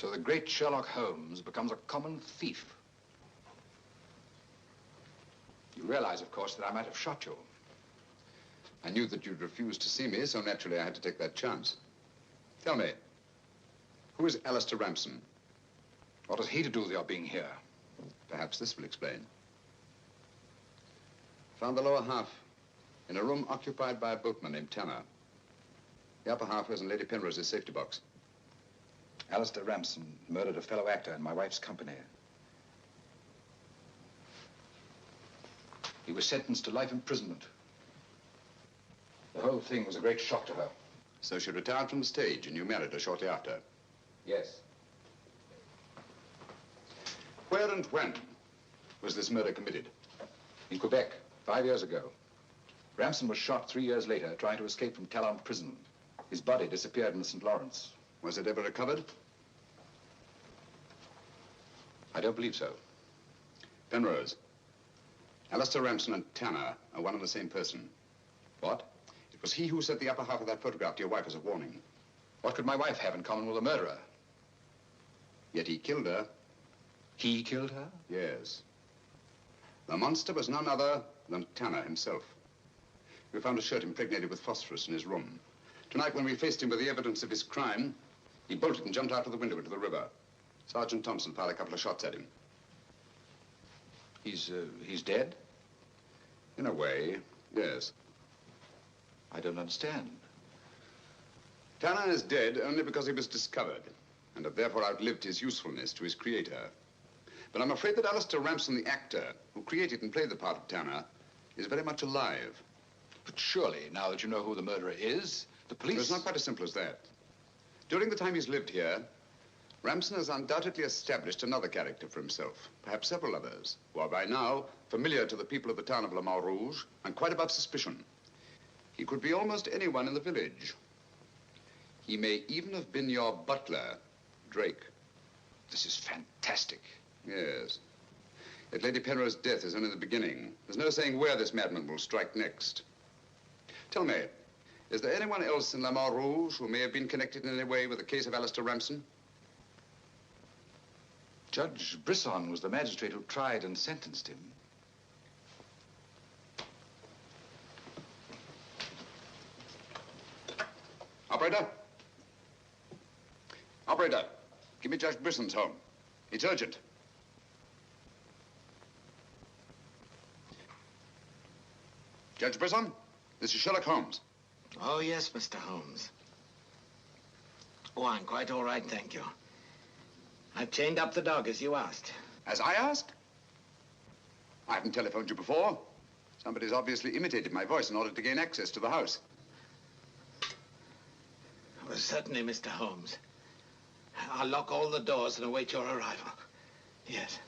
So the great Sherlock Holmes becomes a common thief. You realize, of course, that I might have shot you. I knew that you'd refuse to see me, so naturally I had to take that chance. Tell me, who is Alistair Ramson? What has he to do with your being here? Perhaps this will explain. Found the lower half in a room occupied by a boatman named Tanner. The upper half was in Lady Penrose's safety box. Alistair Ramson murdered a fellow actor in my wife's company. He was sentenced to life imprisonment. The whole thing was a great shock to her. So she retired from the stage and you married her shortly after? Yes. Where and when was this murder committed? In Quebec, 5 years ago. Ramson was shot 3 years later trying to escape from Talon prison. His body disappeared in the St. Lawrence. Was it ever recovered? I don't believe so. Penrose, Alistair Ramson and Tanner are one and the same person. What? It was he who sent the upper half of that photograph to your wife as a warning. What could my wife have in common with a murderer? Yet he killed her. He killed her? Yes. The monster was none other than Tanner himself. We found a shirt impregnated with phosphorus in his room. Tonight, when we faced him with the evidence of his crime, he bolted and jumped out of the window into the river. Sergeant Thompson fired a couple of shots at him. He's dead? In a way, yes. I don't understand. Tanner is dead only because he was discovered, and had therefore outlived his usefulness to his creator. But I'm afraid that Alistair Ramson, the actor, who created and played the part of Tanner, is very much alive. But surely, now that you know who the murderer is, the police... It's not quite as simple as that. During the time he's lived here, Ramson has undoubtedly established another character for himself, perhaps several others, who are by now familiar to the people of the town of Le Mans Rouge and quite above suspicion. He could be almost anyone in the village. He may even have been your butler, Drake. This is fantastic. Yes. Yet Lady Penrose's death is only the beginning. There's no saying where this madman will strike next. Tell me, is there anyone else in Le Mans Rouge who may have been connected in any way with the case of Alistair Ramson? Judge Brisson was the magistrate who tried and sentenced him. Operator? Operator, give me Judge Brisson's home. It's urgent. Judge Brisson, this is Sherlock Holmes. Oh, yes, Mr. Holmes. Oh, I'm quite all right, thank you. I've chained up the dog, as you asked. As I asked? I haven't telephoned you before. Somebody's obviously imitated my voice in order to gain access to the house. Well, certainly, Mr. Holmes. I'll lock all the doors and await your arrival. Yes.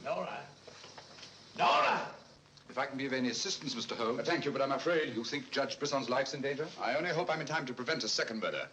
Nora! Nora! If I can be of any assistance, Mr. Holmes... Thank you, but I'm afraid... You think Judge Brisson's life's in danger? I only hope I'm in time to prevent a second murder.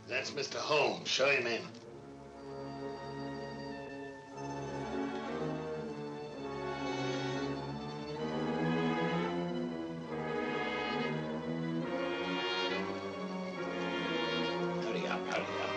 That's Mr. Holmes. Show him in. Hurry up, hurry up.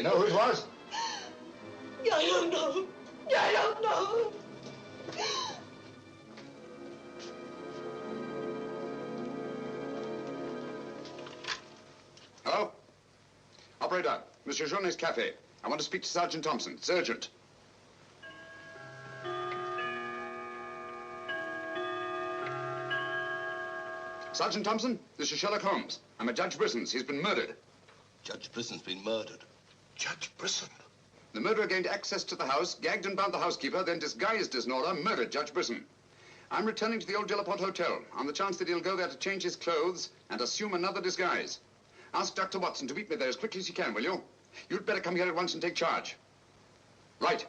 know who it was? I don't know. I don't know. Hello? Operator, Monsieur Journet's cafe. I want to speak to Sergeant Thompson. It's urgent. Sergeant Thompson, this is Sherlock Holmes. I'm at Judge Brisson's. He's been murdered. Judge Brisson's been murdered. Judge Brisson? The murderer gained access to the house, gagged and bound the housekeeper, then disguised as Nora, murdered Judge Brisson. I'm returning to the old Delaporte Hotel on the chance that he'll go there to change his clothes and assume another disguise. Ask Dr. Watson to meet me there as quickly as he can, will you? You'd better come here at once and take charge. Right.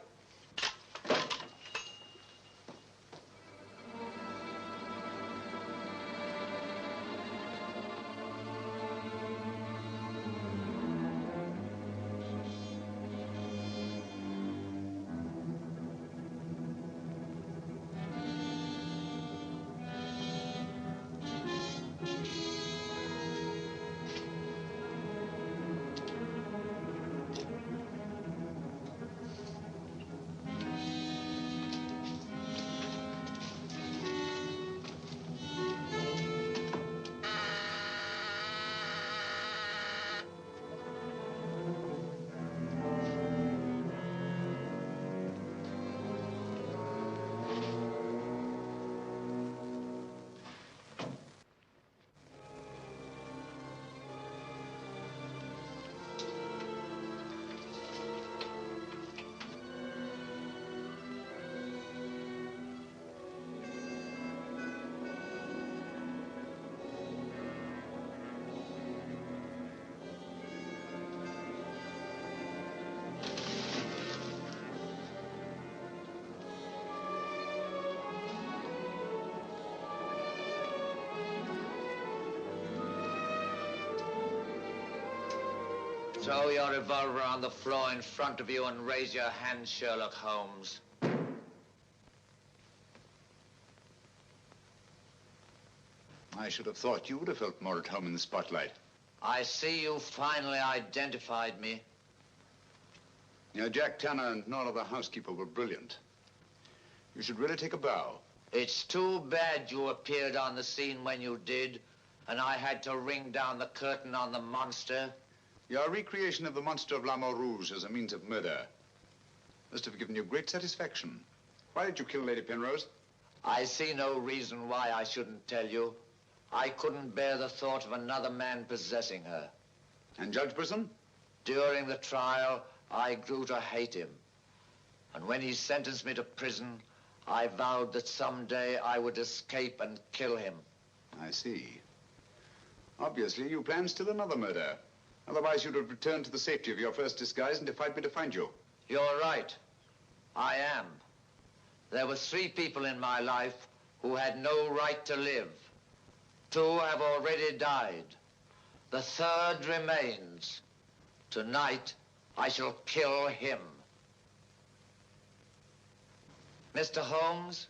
Throw your revolver on the floor in front of you and raise your hand, Sherlock Holmes. I should have thought you would have felt more at home in the spotlight. I see you finally identified me. You know, Jack Tanner and Nora, the housekeeper, were brilliant. You should really take a bow. It's too bad you appeared on the scene when you did, and I had to ring down the curtain on the monster. Your recreation of the monster of La Mort Rouge as a means of murder must have given you great satisfaction. Why did you kill Lady Penrose? I see no reason why I shouldn't tell you. I couldn't bear the thought of another man possessing her. And Judge Brisson? During the trial, I grew to hate him. And when he sentenced me to prison, I vowed that someday I would escape and kill him. I see. Obviously, you planned still another murder. Otherwise, you'd have returned to the safety of your first disguise and defied me to find you. You're right. I am. There were 3 people in my life who had no right to live. 2 have already died. The 3rd remains. Tonight, I shall kill him. Mr. Holmes,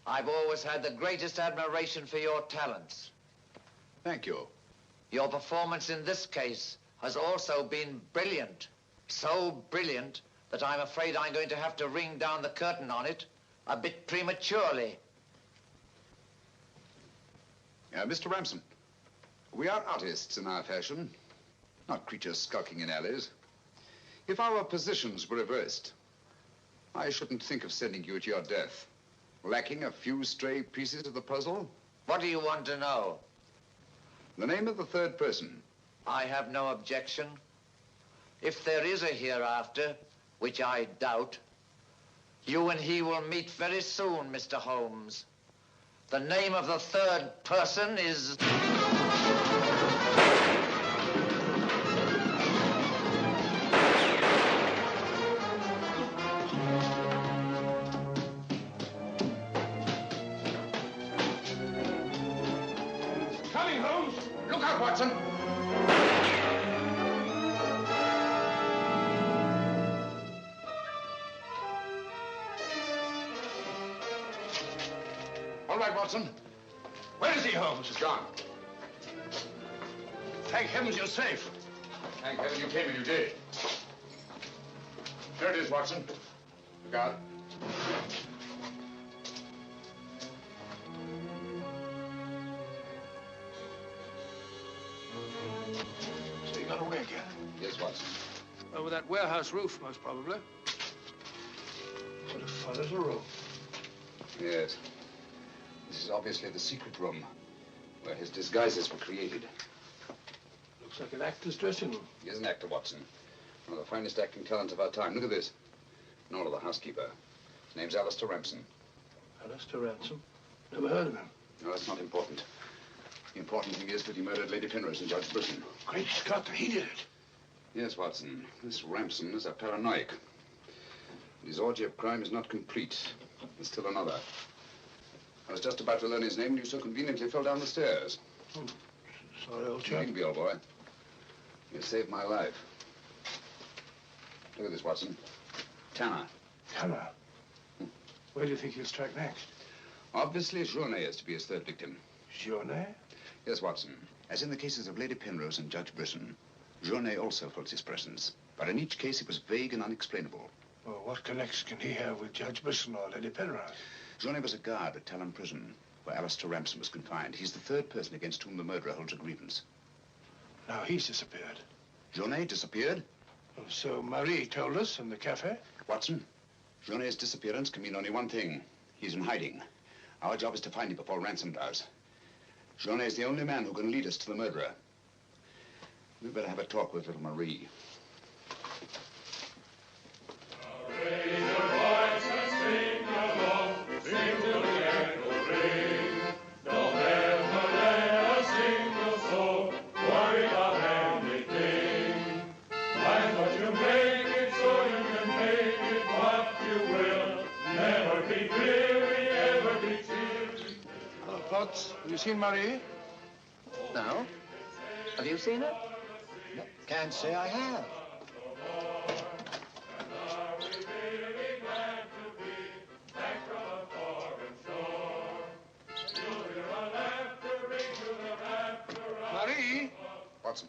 I've always had the greatest admiration for your talents. Thank you. Your performance in this case has also been brilliant. So brilliant that I'm afraid I'm going to have to ring down the curtain on it a bit prematurely. Mr. Ramson, we are artists in our fashion, not creatures skulking in alleys. If our positions were reversed, I shouldn't think of sending you to your death, lacking a few stray pieces of the puzzle. What do you want to know? The name of the 3rd person. I have no objection. If there is a hereafter, which I doubt, you and he will meet very soon, Mr. Holmes. The name of the 3rd person is... Coming, Holmes! Look out, Watson! All right, Watson. Where is he, Holmes? He's gone. Thank heavens you're safe. Thank heaven you came and you did. There it is, Watson. Look out. So you got away again? Yes, Watson. Over that warehouse roof, most probably. What a fun little room. Yes. This is obviously the secret room where his disguises were created. Looks like an actor's dressing room. He is an actor, Watson. One of the finest acting talents of our time. Look at this. Nor the housekeeper. His name's Alistair Ramsden. Alistair Ransom? Never heard of him. No, that's not important. The important thing is that he murdered Lady Penrose and Judge Brisson. Great Scott, he did it. Yes, Watson. This Ramsden is a paranoiac. His orgy of crime is not complete. There's still another. I was just about to learn his name when you so conveniently fell down the stairs. Sorry, old chap. You can be, old boy. You saved my life. Look at this, Watson. Tanner. Tanner? Where do you think he'll strike next? Obviously, Journet is to be his third victim. Journet? Yes, Watson. As in the cases of Lady Penrose and Judge Brisson, Journet also felt his presence. But in each case, it was vague and unexplainable. Well, what connection can he have with Judge Brisson or Lady Penrose? Journet was a guard at Talon Prison, where Alistair Ramsden was confined. He's the third person against whom the murderer holds a grievance. Now he's disappeared. Journet disappeared? Well, so Marie told us in the cafe? Watson, Journet's disappearance can mean only one thing. He's in hiding. Our job is to find him before Ransom does. Journet is the only man who can lead us to the murderer. We'd better have a talk with little Marie. Raise your voice and sing along, sing till the echoes ring. Don't ever let a single soul worry about anything. Find what you make it so you can make it what you will. Never be weary, ever be cheery. Hello, Potts. Have you seen Marie? No. Have you seen her? No, can't say I have. Marie? Watson.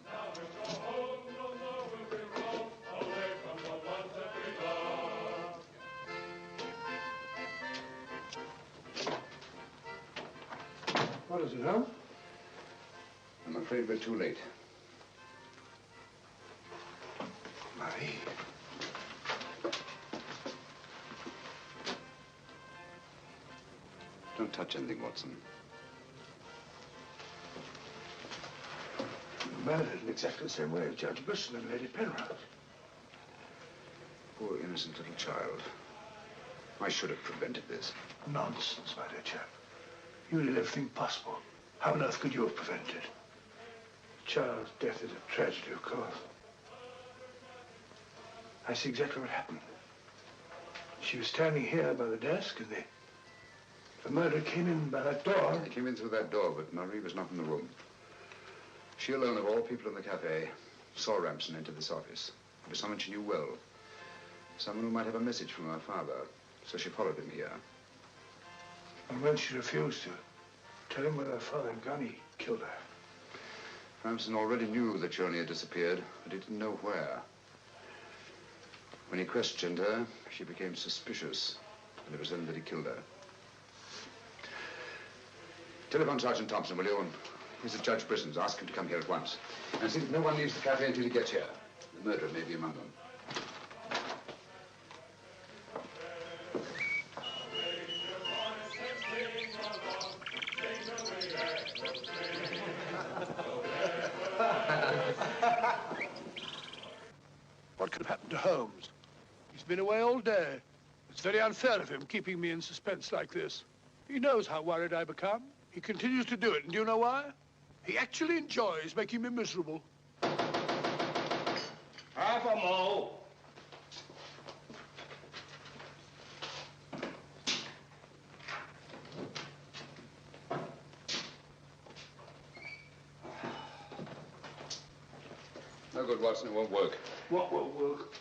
What is it, Holmes? I'm afraid we're too late. Marie. Don't touch anything, Watson. Murdered in exactly the same way as Judge Brisson and Lady Penrose. Poor innocent little child. I should have prevented this. Nonsense, my dear chap. You did everything possible. How on earth could you have prevented it? The child's death is a tragedy, of course. I see exactly what happened. She was standing here by the desk, and the murderer came in by that door. He came in through that door, but Marie was not in the room. She alone, of all people in the cafe, saw Ramsden enter this office. It was someone she knew well. Someone who might have a message from her father. So she followed him here. And when she refused to tell him where her father had gone, he killed her. Ramsden already knew that Journey had disappeared, but he didn't know where. When he questioned her, she became suspicious, and it was then that he killed her. Telephone Sergeant Thompson, will you? And he's at Judge Brisson's. Ask him to come here at once. And see that no one leaves the cafe until he gets here. The murderer may be among them. What could have happened to Holmes? He's been away all day. It's very unfair of him keeping me in suspense like this. He knows how worried I become. He continues to do it, and do you know why? He actually enjoys making me miserable. Half a mo. No good, Watson. It won't work. What won't work?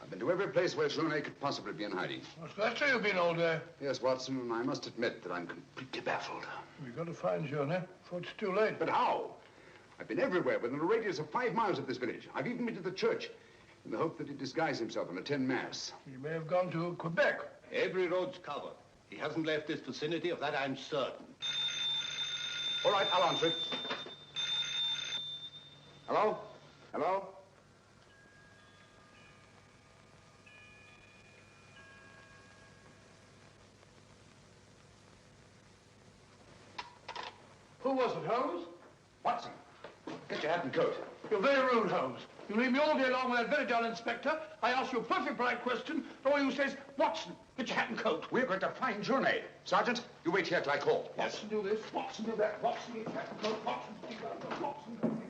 I've been to every place where Journey could possibly be in hiding. That's where you've been all day. Yes, Watson, and I must admit that I'm completely baffled. We've got to find Journey before it's too late. But how? I've been everywhere within a radius of 5 miles of this village. I've even been to the church. in the hope that he'd disguise himself and attend Mass. He may have gone to Quebec. Every road's covered. He hasn't left this vicinity, of that I'm certain. All right, I'll answer it. Hello? Hello? Who was it, Holmes? Watson, get your hat and coat. You're very rude, Holmes. You leave me all day long with that very dull inspector. I ask you a perfect polite question, and all you say is, Watson, get your hat and coat. We're going to find Journey. Sergeant, you wait here till I call. Watson, do this. Watson, do that. Watson, get your hat and coat. Watson, do that. Watson,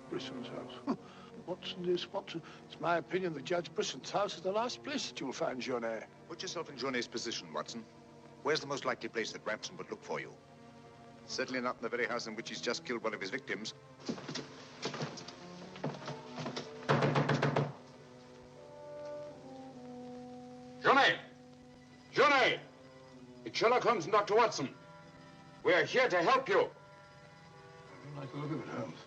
Brisson's house. Watson, this, Watson. It's my opinion that Judge Brisson's house is the last place that you'll find Journey. Put yourself in Journey's position, Watson. Where's the most likely place that Rathbone would look for you? Certainly not in the very house in which he's just killed one of his victims. Journey! Journey! It's Sherlock Holmes and Dr. Watson. We're here to help you. I don't like the look of it, Holmes.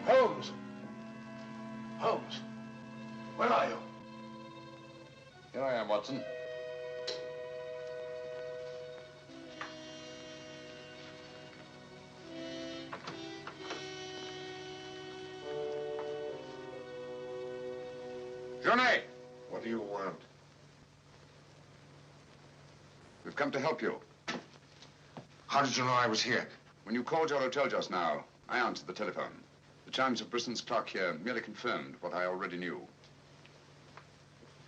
Holmes! Holmes! Where are you? Here I am, Watson. Journey! What do you want? We've come to help you. How did you know I was here? When you called your hotel just now, I answered the telephone. The chimes of Brisson's clock here merely confirmed what I already knew.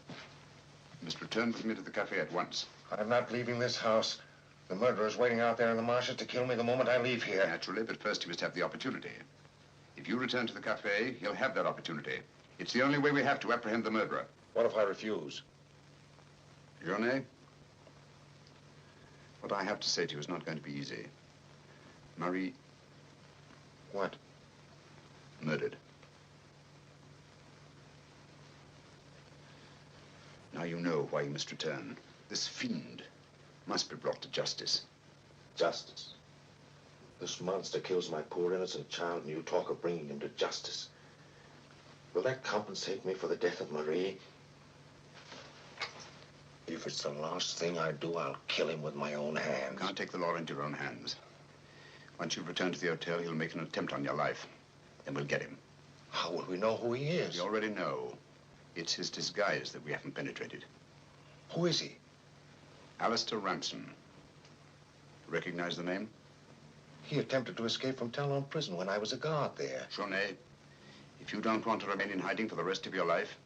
You must return with me to the cafe at once. I'm not leaving this house. The murderer's waiting out there in the marshes to kill me the moment I leave here. Naturally, but first he must have the opportunity. If you return to the cafe, he'll have that opportunity. It's the only way we have to apprehend the murderer. What if I refuse? Journey, what I have to say to you is not going to be easy. Marie... What? Murdered. Now you know why you must return. This fiend must be brought to justice. Justice? This monster kills my poor innocent child, and you talk of bringing him to justice. Will that compensate me for the death of Marie? If it's the last thing I do, I'll kill him with my own hands. You can't take the law into your own hands. Once you've returned to the hotel, he'll make an attempt on your life. Then we'll get him. How will we know who he is? We already know. It's his disguise that we haven't penetrated. Who is he? Alistair Ramson. Recognize the name? He attempted to escape from Talon prison when I was a guard there. Journey, if you don't want to remain in hiding for the rest of your life,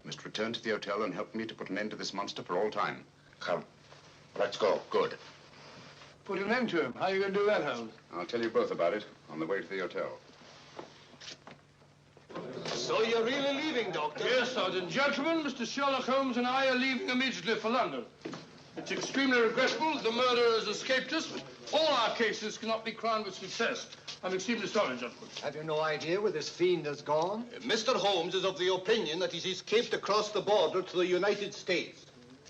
you must return to the hotel and help me to put an end to this monster for all time. Come. Let's go. Good. Put an end to him. How are you going to do that, Holmes? I'll tell you both about it on the way to the hotel. So you're really leaving, Doctor? Yes, Sergeant. Gentlemen, Mr. Sherlock Holmes and I are leaving immediately for London. It's extremely regrettable that the murderer has escaped us, but all our cases cannot be crowned with success. I'm extremely sorry, gentlemen. Have you no idea where this fiend has gone? Mr. Holmes is of the opinion that he's escaped across the border to the United States.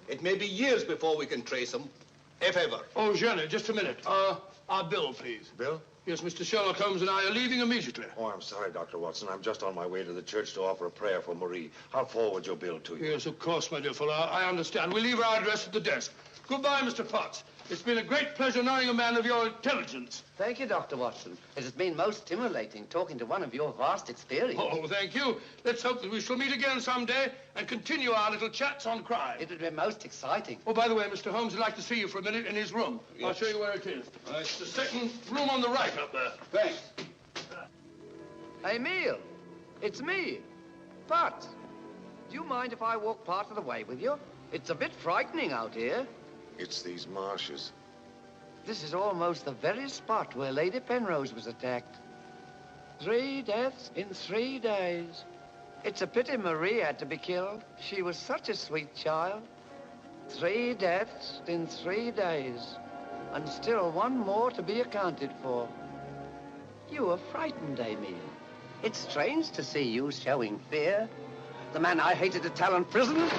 It may be years before we can trace him, if ever. Oh, Jenny, just a minute. Our bill, please. Bill? Yes, Mr. Sherlock Holmes and I are leaving immediately. Oh, I'm sorry, Dr. Watson. I'm just on my way to the church to offer a prayer for Marie. I'll forward your bill to you. Yes, of course, my dear fellow. I understand. We leave our address at the desk. Goodbye, Mr. Potts. It's been a great pleasure knowing a man of your intelligence. Thank you, Dr. Watson. It has been most stimulating talking to one of your vast experience. Oh, thank you. Let's hope that we shall meet again someday and continue our little chats on crime. It would be most exciting. Oh, by the way, Mr. Holmes would like to see you for a minute in his room. Yes. I'll show you where it is. It's the second room on the right up there. Thanks. Emile, it's me, Potts. Do you mind if I walk part of the way with you? It's a bit frightening out here. It's these marshes. This is almost the very spot where Lady Penrose was attacked. 3 deaths in 3 days. It's a pity Marie had to be killed. She was such a sweet child. 3 deaths in 3 days. And still one more to be accounted for. You were frightened, Emile. It's strange to see you showing fear. The man I hated at Talon prison.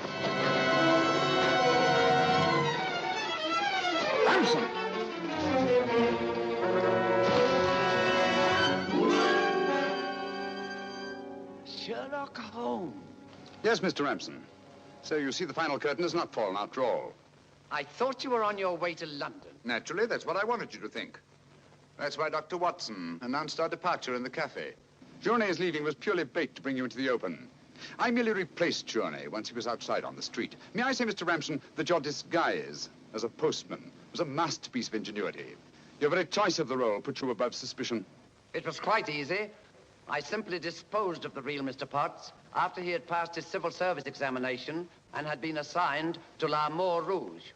Ramson! Sherlock Holmes. Yes, Mr. Ramson. So you see the final curtain has not fallen after all. I thought you were on your way to London. Naturally, that's what I wanted you to think. That's why Dr. Watson announced our departure in the cafe. Journey's leaving was purely bait to bring you into the open. I merely replaced Journey once he was outside on the street. May I say, Mr. Ramson, that your disguise as a postman was a masterpiece of ingenuity. Your very choice of the role put you above suspicion. It was quite easy. I simply disposed of the real Mr. Potts after he had passed his civil service examination and had been assigned to L'Amour Rouge.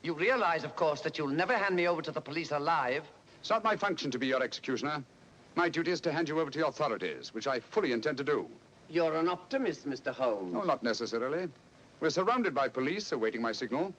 You realize, of course, that you'll never hand me over to the police alive. It's not my function to be your executioner. My duty is to hand you over to the authorities, which I fully intend to do. You're an optimist, Mr. Holmes. No, not necessarily. We're surrounded by police awaiting my signal.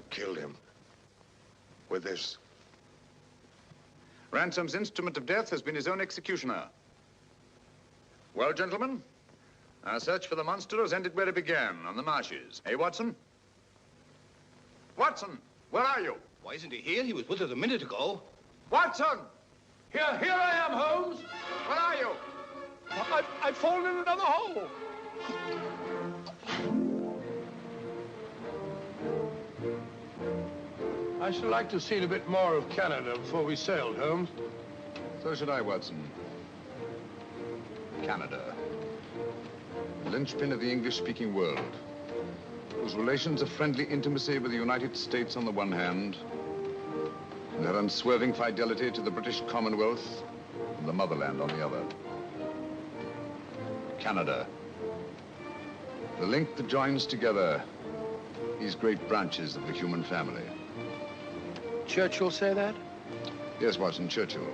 I've killed him. With this. Ransom's instrument of death has been his own executioner. Well, gentlemen, our search for the monster has ended where it began, on the marshes. Eh, Watson? Watson, where are you? Why isn't he here? He was with us a minute ago. Watson! Here I am, Holmes. Where are you? I've fallen in another hole. I should like to have seen a bit more of Canada before we sailed, Holmes. So should I, Watson. Canada. The linchpin of the English-speaking world, whose relations of friendly intimacy with the United States on the one hand, and their unswerving fidelity to the British Commonwealth and the motherland on the other. Canada. The link that joins together these great branches of the human family. Churchill say that? Yes, Watson, Churchill.